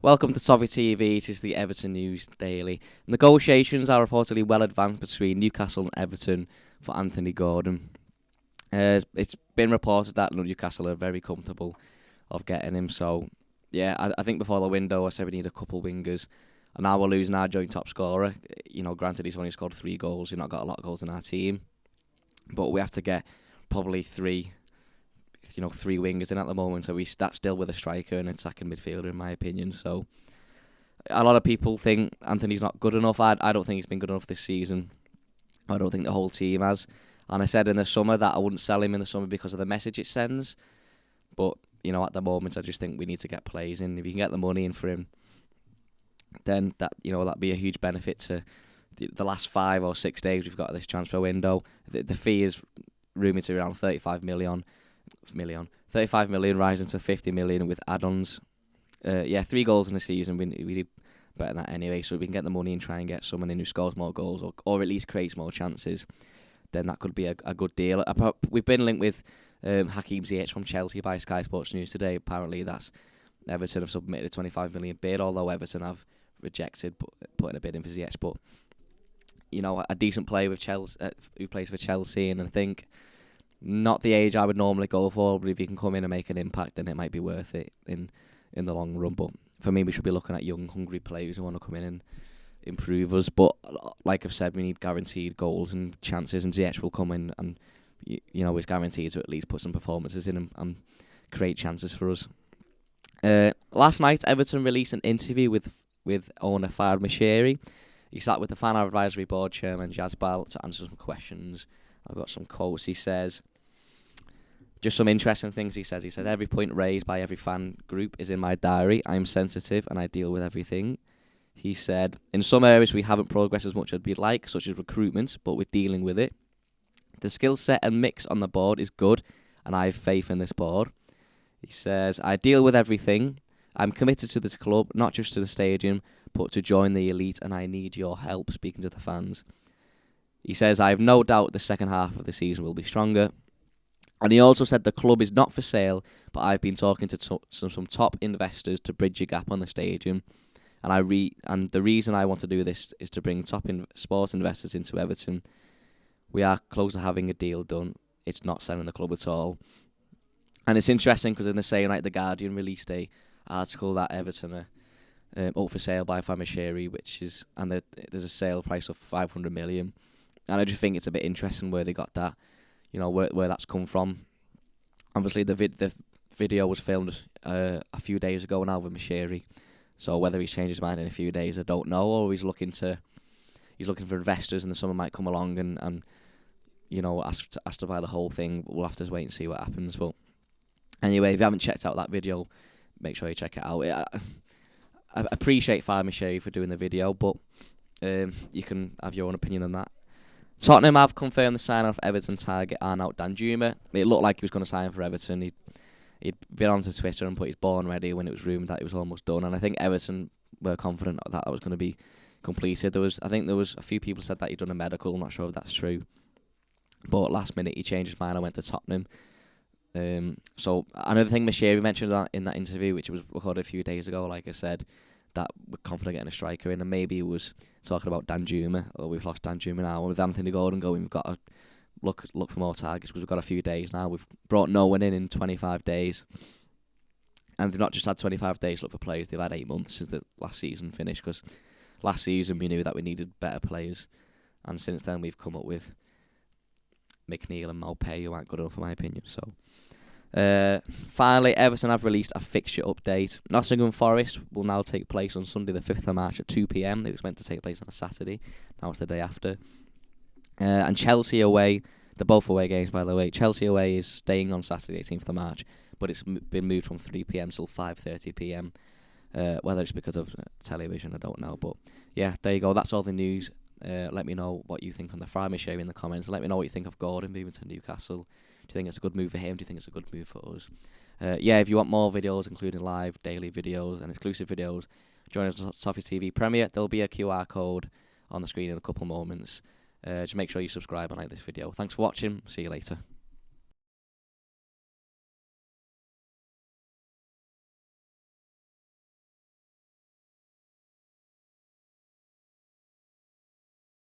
Welcome to Toffee TV. It is the Everton News Daily. Negotiations are reportedly well advanced between Newcastle and Everton for Anthony Gordon. It's been reported that Newcastle are very comfortable of getting him. So, yeah, I think before the window I said we need a couple wingers. And now we're losing our joint top scorer. Granted he's only scored 3 goals. We've not got a lot of goals in our team. But we have to get probably three wingers in at the moment, so that's still with a striker and attacking midfielder, in my opinion. So a lot of people think Anthony's not good enough. I don't think he's been good enough this season. I don't think the whole team has. And I said in the summer that I wouldn't sell him in the summer because of the message it sends. But, at the moment, I just think we need to get players in. If you can get the money in for him, then that'd be a huge benefit to the last 5 or 6 days we've got this transfer window. The fee is rumoured to be around 35 million, rising to 50 million with add-ons. 3 goals in the season. We did better than that anyway. So if we can get the money and try and get someone in who scores more goals or at least creates more chances, then that could be a good deal. We've been linked with Hakim Ziyech from Chelsea by Sky Sports News today. Apparently that's Everton have submitted a 25 million bid, although Everton have rejected putting a bid in for Ziyech. But a decent player with Chelsea who plays for Chelsea, and I think not the age I would normally go for, but if he can come in and make an impact, then it might be worth it in the long run. But for me, we should be looking at young, hungry players who want to come in and improve us. But like I've said, we need guaranteed goals and chances, and Ziyech will come in and is guaranteed to at least put some performances in and create chances for us. Last night, Everton released an interview with owner Fahad Mashiri. He sat with the fan advisory board chairman Jazbal to answer some questions. I've got some quotes. He says, just some interesting things he says. He says, every point raised by every fan group is in my diary. I'm sensitive and I deal with everything. He said, in some areas we haven't progressed as much as we'd like, such as recruitment, but we're dealing with it. The skill set and mix on the board is good, and I have faith in this board. He says, I deal with everything. I'm committed to this club, not just to the stadium, but to join the elite, and I need your help, speaking to the fans. He says, I have no doubt the second half of the season will be stronger. And he also said the club is not for sale, but I've been talking to some top investors to bridge a gap on the stadium. And the reason I want to do this is to bring top sports investors into Everton. We are close to having a deal done. It's not selling the club at all. And it's interesting because in the same night, The Guardian released a article that Everton are up for sale by Famashiri, there's a sale price of 500 million. And I just think it's a bit interesting where they got that, where that's come from. Obviously, the video was filmed a few days ago now with Mashiri. So whether he's changed his mind in a few days, I don't know. Or he's looking for investors, and the summer might come along and ask to buy the whole thing. We'll have to wait and see what happens. But anyway, if you haven't checked out that video, make sure you check it out. I appreciate Fahad Mashiri for doing the video, but you can have your own opinion on that. Tottenham have confirmed the sign of Everton target Arnaut Danjuma. It looked like he was going to sign for Everton. He'd been onto Twitter and put his ball on ready when it was rumoured that it was almost done. And I think Everton were confident that was going to be completed. There was a few people said that he'd done a medical. I'm not sure if that's true. But last minute he changed his mind and went to Tottenham. So another thing Mashiri mentioned in that interview, which was recorded a few days ago, like I said, that we're confident getting a striker in, and maybe he was talking about Danjuma, or we've lost Danjuma now. And with Anthony Gordon going, we've got to look for more targets because we've got a few days now. We've brought no one in 25 days. And they've not just had 25 days to look for players, they've had 8 months since the last season finished, because last season we knew that we needed better players. And since then we've come up with McNeil and Maupay, who aren't good enough in my opinion. So finally, Everton have released a fixture update. Nottingham Forest will now take place on Sunday the 5th of March at 2 p.m. It was meant to take place on a Saturday. Now it's the day after. And Chelsea away, they're both away games by the way. Chelsea away is staying on Saturday 18th of March, but it's been moved from 3 p.m. till 5:30 p.m. Whether it's because of television, I don't know. But yeah, there you go. That's all the news. Let me know what you think on the Fahad Mashiri in the comments. Let me know what you think of Gordon moving to Newcastle. Do you think it's a good move for him? Do you think it's a good move for us? If you want more videos, including live, daily videos and exclusive videos, join us on Toffee TV Premier. There'll be a QR code on the screen in a couple of moments. Just make sure you subscribe and like this video. Thanks for watching. See you later.